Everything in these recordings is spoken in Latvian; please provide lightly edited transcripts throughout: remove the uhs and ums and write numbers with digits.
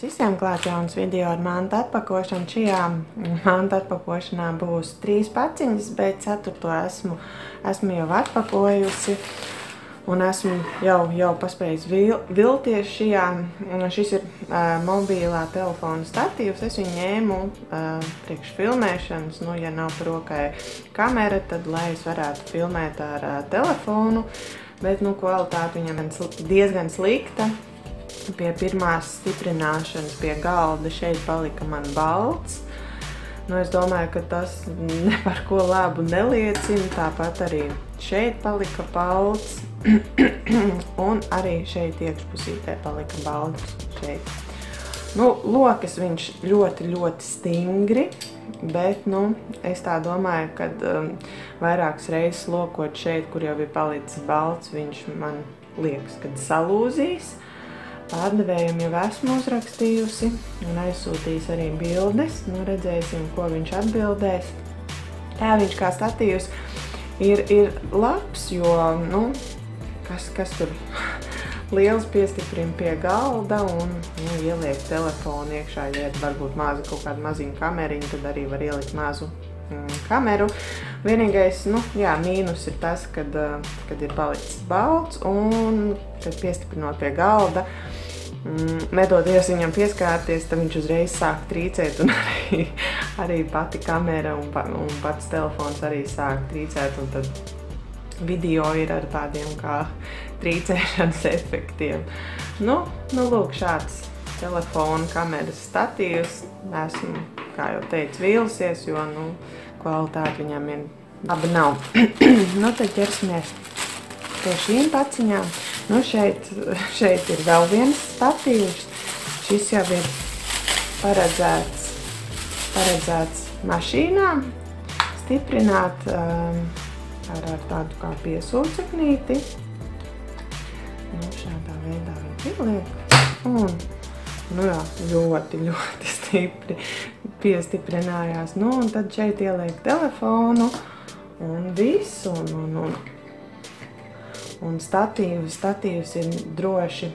Visiem klāt jauns video ar mantu atpakošanu. Šajā mantu atpakošanā būs 3 paciņas, bet 4. esmu jau atpakojusi. Un esmu jau paspējis vilties šajā. Šis ir mobilā telefona statīvs. Es viņu ņēmu priekš filmēšanas. Nu, ja nav par rokai kamera, tad lai es varētu filmēt ar telefonu. Bet, nu, kvalitāte viņam diezgan slikta. Pie pirmās stiprināšanas pie galda šeit palika man balts. Nu, es domāju, ka tas ne par ko labu neliecina. Tāpat arī šeit palika balts. Un arī šeit iekšpusītē palika balts. Šeit. Nu, lokas viņš ļoti stingri, bet, nu, es tā domāju, ka vairākas reizes lokot šeit, kur jau bija palicis balts, viņš man liekas, kad salūzīs. Pārdevējiem jau esmu uzrakstījusi un aizsūtījis arī bildes. Nu, redzēsim, ko viņš atbildēs. Tā viņš kā statīvs ir labs, jo, nu, kas tur liels piestiprina pie galda un ieliek telefonu iekšā, ja ir varbūt maza kaut kāda maziņa kameriņa, tad arī var ielikt mazu kameru. Vienīgais, nu, jā, mīnus ir tas, kad ir palicis balts un kad piestiprinot pie galda, nedodies viņam pieskārties, tad viņš uzreiz sāk trīcēt un arī pati kamera un pats telefons arī sāk trīcēt un tad video ir ar tādiem kā trīcēšanas efektiem. Nu, lūk, šāds telefona kameras statīvs. Esmu, kā jau teicu, vīlusies, jo, nu, kvalitāte viņam ir laba nav. Nu, tad ķersimies pie šīm paciņām. Nu, šeit ir vēl viens statīvs. Šis jau ir paredzēts mašīnām stiprināt ar tādu kā piesūceknīti. Nu, šādā veidā viņš ieliek. Un, nu jā, ļoti stipri piestiprinājās. Nu, un tad šeit ieliek telefonu un viss. Un statīvs ir droši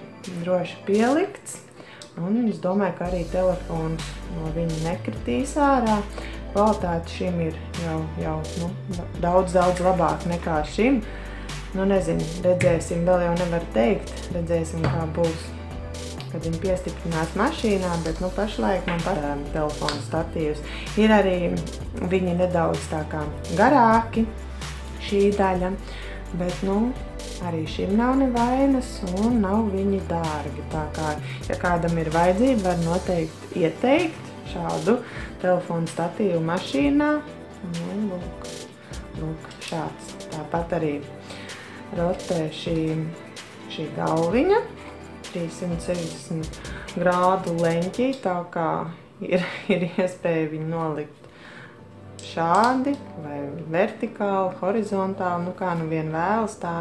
pielikts. Un es domāju, ka arī telefons no viņa nekritīs ārā. Kvalitāte šim ir jau daudz labāk nekā šim. Nu, nezinu, redzēsim, vēl jau nevar teikt. Redzēsim, kā būs, kad viņi piestiprinās mašīnā, bet, nu, pašlaik man telefona statīvs. Ir arī viņi nedaudz tā kā garāki, šī daļa, bet, nu, arī šim nav nevainas un nav viņi dārgi. Tā kā, ja kādam ir vajadzība, var noteikti ieteikt šādu telefonu statīvu mašīnā. Nu, lūk, šāds. Tāpat arī rotē šī galviņa, 360 grādu leņķī, tā kā ir iespēja viņu nolikt šādi vai vertikāli, horizontāli, nu kā nu vien vēlas, tā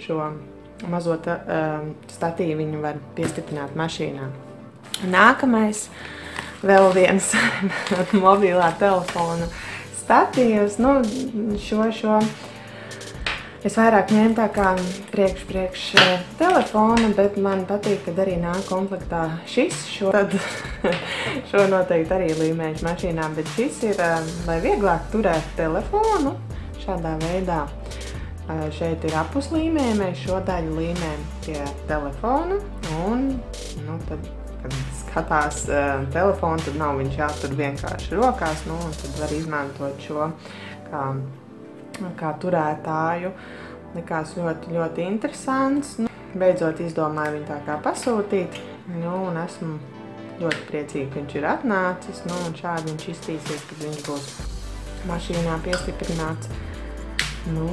šo mazo statīviņu var piestiprināt mašīnā. Nākamais, vēl viens mobilā telefona statīvs, nu šo es vairāk ņēmu tā kā priekš telefona, bet man patīk, kad arī nāk komplektā šis. Šo noteikti arī līmēšu mašīnā, bet šis ir, lai vieglāk turēt telefonu, šādā veidā. Šeit ir apus līmē, mēs šo daļu līmējam pie telefona un, nu, tad, kad skatās telefonu, tad nav viņš jātur vienkārši rokās, nu, un tad var izmantot šo kā turētāju. Likās ļoti interesants. Nu, beidzot izdomāju viņu tā kā pasūtīt. Nu, un esmu ļoti priecīga, ka viņš ir atnācis. Nu, un šādi viņš iztīsies, kad viņš būs mašīnā piestiprināts. Nu,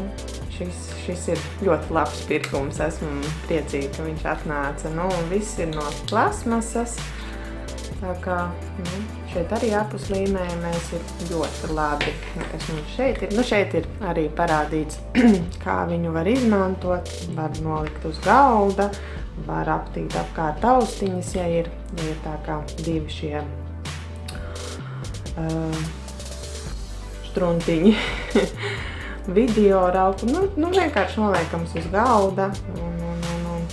šis ir ļoti labs pirkums. Esmu priecīga, ka viņš atnāca. Nu, un viss ir no plasmasas. Tā kā, nu, šeit arī apus līmējumais ir ļoti labi, kas mums šeit ir. Nu, šeit ir arī parādīts, kā viņu var izmantot, var nolikt uz galda, var aptīt apkārt austiņas, ja ir tā kā divi šie štruntiņi video rauku. Nu, vienkārši noliekams uz galda un,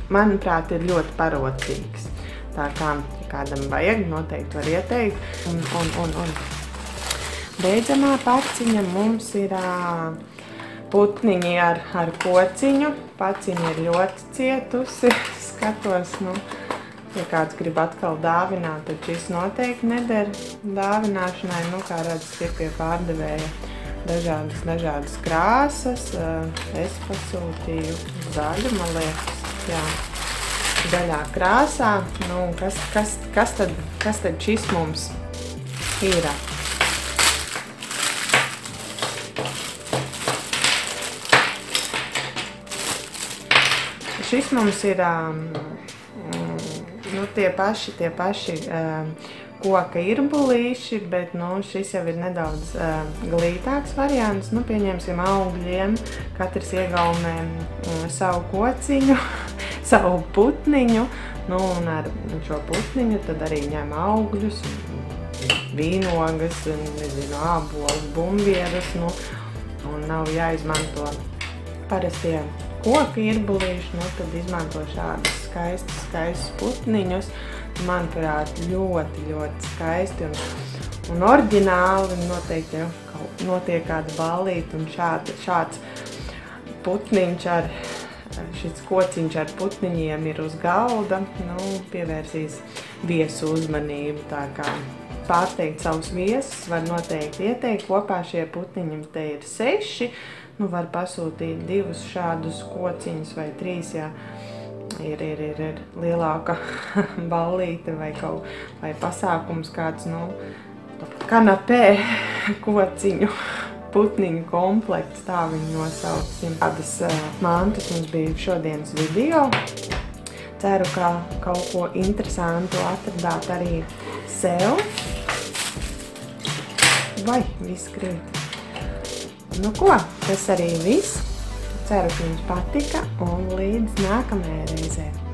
manuprāt, ir ļoti parocīgs. Tā kā, ja kādam vajag, noteikti var ieteikt. Un beidzamā paciņa mums ir putniņi ar kociņu. Paciņa ir ļoti cietusi. Skatos, ja kāds grib atkal dāvināt, tad šis noteikti neder dāvināšanai. Kā redzat, ir pie pārdevēja dažādas krāsas. Es pasūtīju zaļu, man liekas, jā, zaļā krāsā. Kas tad šis mums ir? Šis mums ir tie paši koka irbulīši, bet šis jau ir nedaudz glītāks variants. Pieņemsim augļiem, katrs iegaumē savu kociņu, savu putniņu, un ar šo putniņu tad arī ņem augļus, vīnogas, ābolus, bumbierus, un nav jāizmanto parastie koka irbulīši, tad izmanto šādus skaistus putniņus. Manuprāt, ļoti skaisti un oriģināli. Noteikti notiek kāda ballīte un šāds putniņš šis kociņš ar putniņiem ir uz galda. Pievērsīs viesu uzmanību, tā kā pārsteigt savus viesus var noteikti ieteikt. Kopā šie putniņi te ir 6. Var pasūtīt 2 šādus kociņus vai 3, ja ir lielāka ballīte vai pasākums kāds, kanapē kociņu putniņu komplekts, tā viņu nosauksim. Tādas mantas mums bija šodienas video. Ceru, ka kaut ko interesantu atradāt arī sev. Vai viss krīt? Tas arī viss. Ceru, ka jums patika un līdz nākamajai reizei.